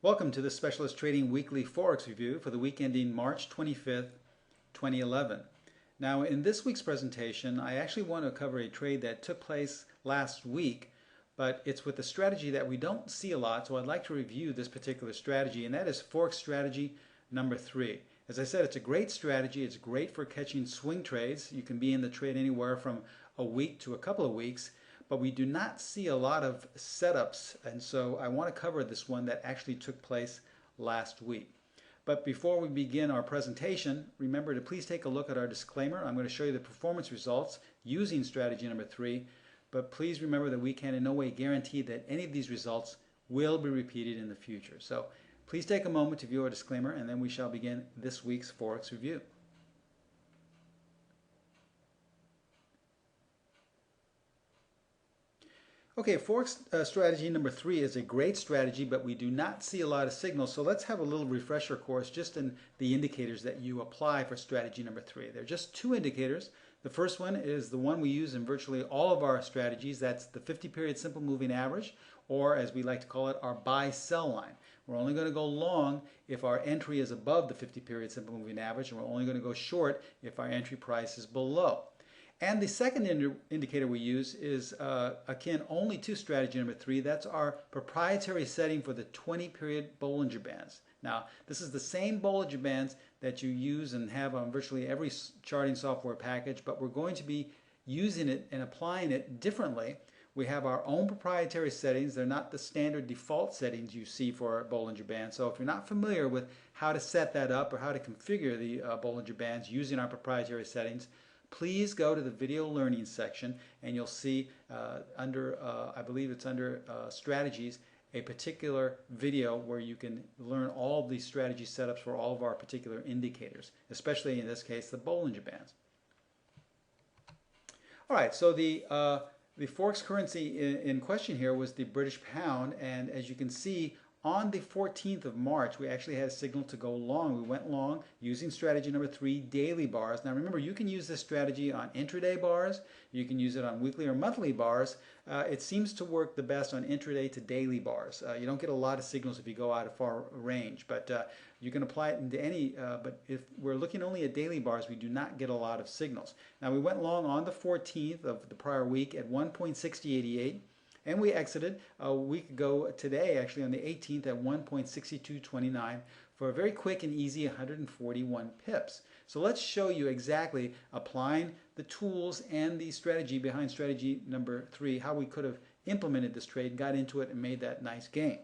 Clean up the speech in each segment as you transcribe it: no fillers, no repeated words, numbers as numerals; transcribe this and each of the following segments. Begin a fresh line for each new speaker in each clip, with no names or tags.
Welcome to the Specialist Trading Weekly Forex Review for the week ending March 25th, 2011. Now in this week's presentation I actually want to cover a trade that took place last week, but it's with a strategy that we don't see a lot, so I'd like to review this particular strategy, and that is Forex strategy number 3. As I said, it's a great strategy. It's great for catching swing trades. You can be in the trade anywhere from a week to a couple of weeks, but we do not see a lot of setups, and so I want to cover this one that actually took place last week. But before we begin our presentation, remember to please take a look at our disclaimer. I'm going to show you the performance results using strategy number 3, but please remember that we can in no way guarantee that any of these results will be repeated in the future. So please take a moment to view our disclaimer, and then we shall begin this week's Forex review. Okay, Forex strategy number 3 is a great strategy, but we do not see a lot of signals. So let's have a little refresher course just in the indicators that you apply for strategy number 3. There are just two indicators. The first one is the one we use in virtually all of our strategies. That's the 50-period simple moving average, or as we like to call it, our buy-sell line. We're only going to go long if our entry is above the 50-period simple moving average, and we're only going to go short if our entry price is below. And the second indicator we use is akin only to strategy number 3. That's our proprietary setting for the 20-period Bollinger Bands. Now, this is the same Bollinger Bands that you use and have on virtually every charting software package, but we're going to be using it and applying it differently. We have our own proprietary settings. They're not the standard default settings you see for Bollinger Bands. So if you're not familiar with how to set that up or how to configure the Bollinger Bands using our proprietary settings, please go to the video learning section, and you'll see I believe it's under strategies, a particular video where you can learn all of these strategy setups for all of our particular indicators, especially in this case the Bollinger Bands. All right, so the Forex currency in question here was the British pound, and as you can see, on the 14th of March, we actually had a signal to go long. We went long using strategy number 3, daily bars. Now remember, you can use this strategy on intraday bars. You can use it on weekly or monthly bars. It seems to work the best on intraday to daily bars. You don't get a lot of signals if you go out of far range, but you can apply it into any, but if we're looking only at daily bars, we do not get a lot of signals. Now we went long on the 14th of the prior week at 1.6088. And we exited a week ago today, actually on the 18th, at 1.6229 for a very quick and easy 141 pips. So let's show you exactly applying the tools and the strategy behind strategy number 3, how we could have implemented this trade, got into it, and made that nice gain.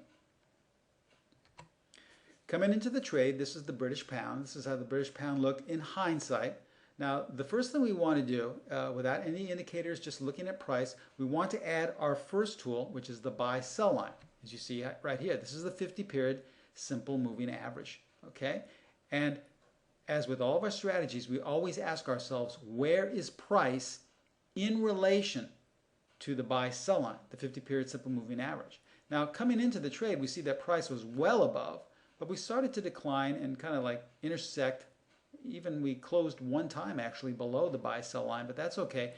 Coming into the trade, this is the British pound. This is how the British pound looked in hindsight. Now, the first thing we want to do, without any indicators, just looking at price, we want to add our first tool, which is the buy-sell line. As you see right here, this is the 50-period simple moving average. Okay? And as with all of our strategies, we always ask ourselves, where is price in relation to the buy-sell line, the 50-period simple moving average? Now, coming into the trade, we see that price was well above, but we started to decline and kind of like intersect. Even we closed one time actually below the buy-sell line, but that's okay.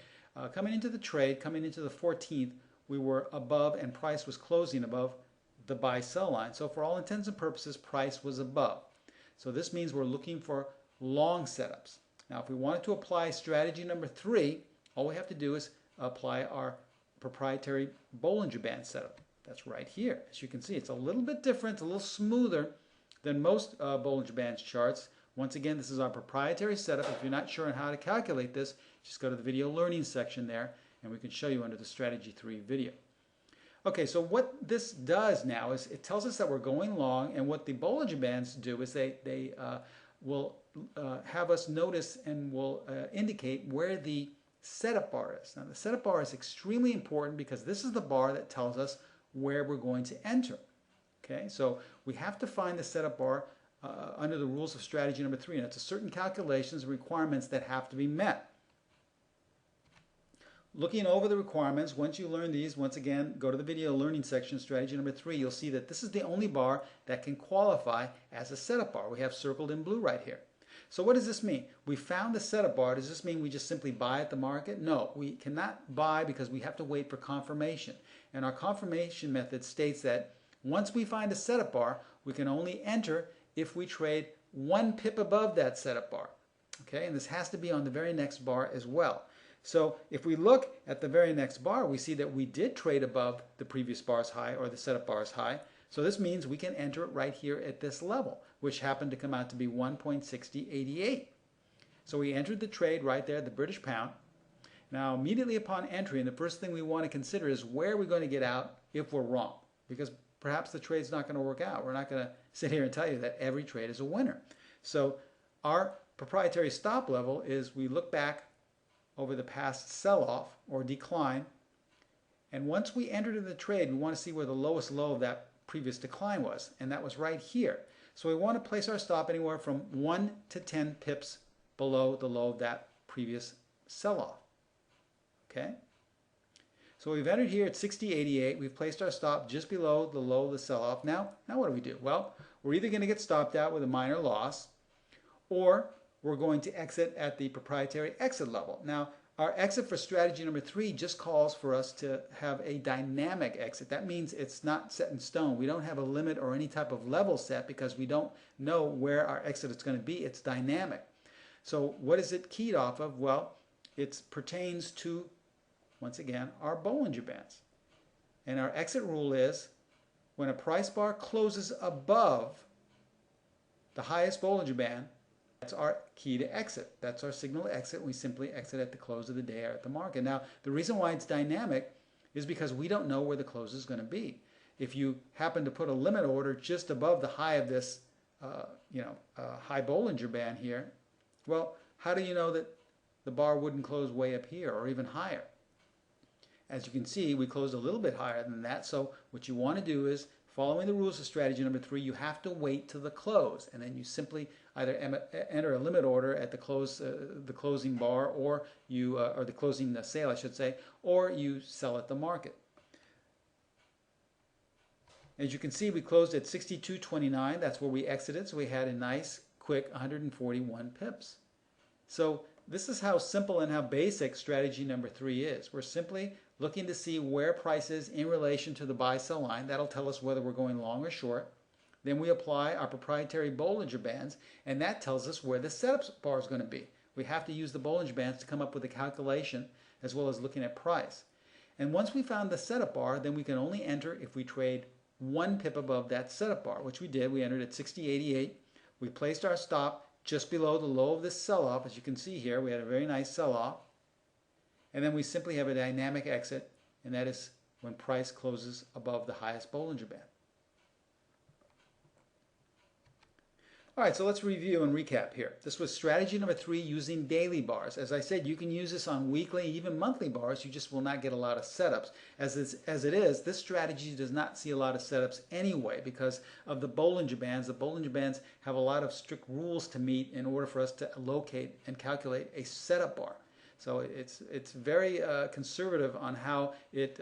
Coming into the trade, coming into the 14th, we were above, and price was closing above the buy-sell line. So for all intents and purposes, price was above. So this means we're looking for long setups. Now if we wanted to apply strategy number 3, all we have to do is apply our proprietary Bollinger Band setup. That's right here. As you can see, it's a little bit different, a little smoother than most Bollinger Bands charts. Once again, this is our proprietary setup. If you're not sure on how to calculate this, just go to the video learning section there, and we can show you under the strategy 3 video. Okay, so what this does now is it tells us that we're going long, and what the Bollinger Bands do is they will have us notice and will indicate where the setup bar is. Now the setup bar is extremely important because this is the bar that tells us where we're going to enter. Okay, so we have to find the setup bar under the rules of strategy number 3, and it's a certain calculations and requirements that have to be met. Looking over the requirements, once you learn these, once again, go to the video learning section, strategy number 3, you'll see that this is the only bar that can qualify as a setup bar. We have circled in blue right here. So what does this mean? We found the setup bar. Does this mean we just simply buy at the market? No, we cannot buy because we have to wait for confirmation. And our confirmation method states that Once we find a setup bar, we can only enter if we trade 1 pip above that setup bar. Okay, and this has to be on the very next bar as well. So if we look at the very next bar, we see that we did trade above the previous bar's high or the setup bar's high. So this means we can enter it right here at this level, which happened to come out to be 1.6088. So we entered the trade right there, the British pound. Now immediately upon entering, the first thing we want to consider is where we're going to get out if we're wrong, because perhaps the trade's not going to work out. We're not going to sit here and tell you that every trade is a winner. So our proprietary stop level is we look back over the past sell-off or decline, and once we entered in the trade, we want to see where the lowest low of that previous decline was, and that was right here. So we want to place our stop anywhere from 1 to 10 pips below the low of that previous sell-off. Okay? So we've entered here at 60.88. We've placed our stop just below the low of the sell-off. Now what do we do? Well, we're either going to get stopped out with a minor loss, or we're going to exit at the proprietary exit level. Now, our exit for strategy number 3 just calls for us to have a dynamic exit. That means it's not set in stone. We don't have a limit or any type of level set because we don't know where our exit is going to be. It's dynamic. So what is it keyed off of? Well, it pertains to, once again, our Bollinger Bands. And our exit rule is when a price bar closes above the highest Bollinger Band, that's our key to exit. That's our signal to exit. We simply exit at the close of the day or at the market. Now, the reason why it's dynamic is because we don't know where the close is going to be. If you happen to put a limit order just above the high of this, high Bollinger Band here, well, how do you know that the bar wouldn't close way up here or even higher? As you can see, we closed a little bit higher than that. So what you want to do is, following the rules of strategy number 3, you have to wait to the close, and then you simply either enter a limit order at the closing bar, or the closing sale, I should say, or you sell at the market. As you can see, we closed at 62.29. That's where we exited. So we had a nice, quick 141 pips. So this is how simple and how basic strategy number 3 is. We're simply looking to see where price is in relation to the buy-sell line. That'll tell us whether we're going long or short. Then we apply our proprietary Bollinger Bands, and that tells us where the setup bar is going to be. We have to use the Bollinger Bands to come up with a calculation as well as looking at price. And once we found the setup bar, then we can only enter if we trade 1 pip above that setup bar, which we did. We entered at 60.88. We placed our stop just below the low of this sell-off. As you can see here, we had a very nice sell-off. And then we simply have a dynamic exit, and that is when price closes above the highest Bollinger Band. All right, so let's review and recap here. This was strategy number 3 using daily bars. As I said, you can use this on weekly, even monthly bars. You just will not get a lot of setups. As it is, this strategy does not see a lot of setups anyway because of the Bollinger Bands. The Bollinger Bands have a lot of strict rules to meet in order for us to locate and calculate a setup bar. So it's very conservative on how it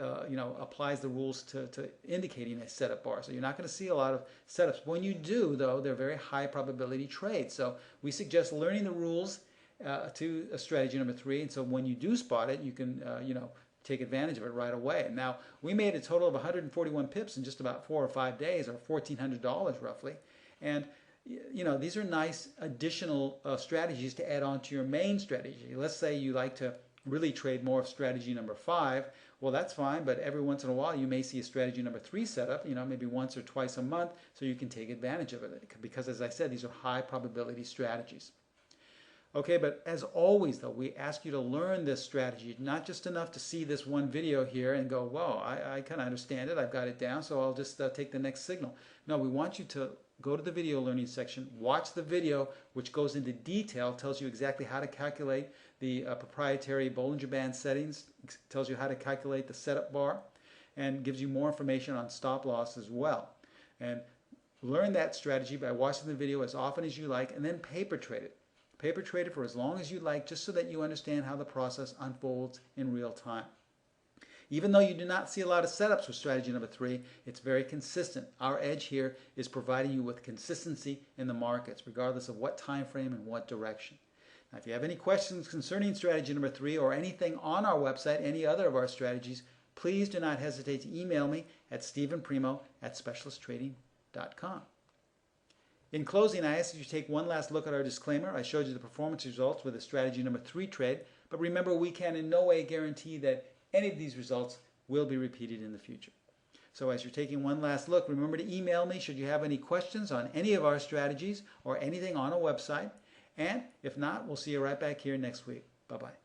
applies the rules to indicating a setup bar. So you're not going to see a lot of setups. When you do, though, they're very high probability trades. So we suggest learning the rules to strategy number 3. And so when you do spot it, you can take advantage of it right away. Now we made a total of 141 pips in just about 4 or 5 days, or $1,400 roughly, and these are nice additional strategies to add on to your main strategy. Let's say you like to really trade more of strategy number 5. Well, that's fine, but every once in a while you may see a strategy number 3 set up, maybe once or twice a month, so you can take advantage of it. Because as I said, these are high probability strategies. Okay, but as always, though, we ask you to learn this strategy. Not just enough to see this one video here and go, whoa, I kind of understand it, I've got it down, so I'll just take the next signal. No, we want you to go to the video learning section, watch the video, which goes into detail, tells you exactly how to calculate the proprietary Bollinger Band settings, tells you how to calculate the setup bar, and gives you more information on stop loss as well. And learn that strategy by watching the video as often as you like, and then paper trade it. Paper trade it for as long as you like, just so that you understand how the process unfolds in real time. Even though you do not see a lot of setups with strategy number 3, it's very consistent. Our edge here is providing you with consistency in the markets, regardless of what time frame and what direction. Now, if you have any questions concerning strategy number 3 or anything on our website, any other of our strategies, please do not hesitate to email me at stephenprimo@specialisttrading.com. In closing, I ask that you take one last look at our disclaimer. I showed you the performance results with a strategy number 3 trade, but remember, we can in no way guarantee that any of these results will be repeated in the future. So as you're taking one last look, remember to email me should you have any questions on any of our strategies or anything on a website. And if not, we'll see you right back here next week. Bye-bye.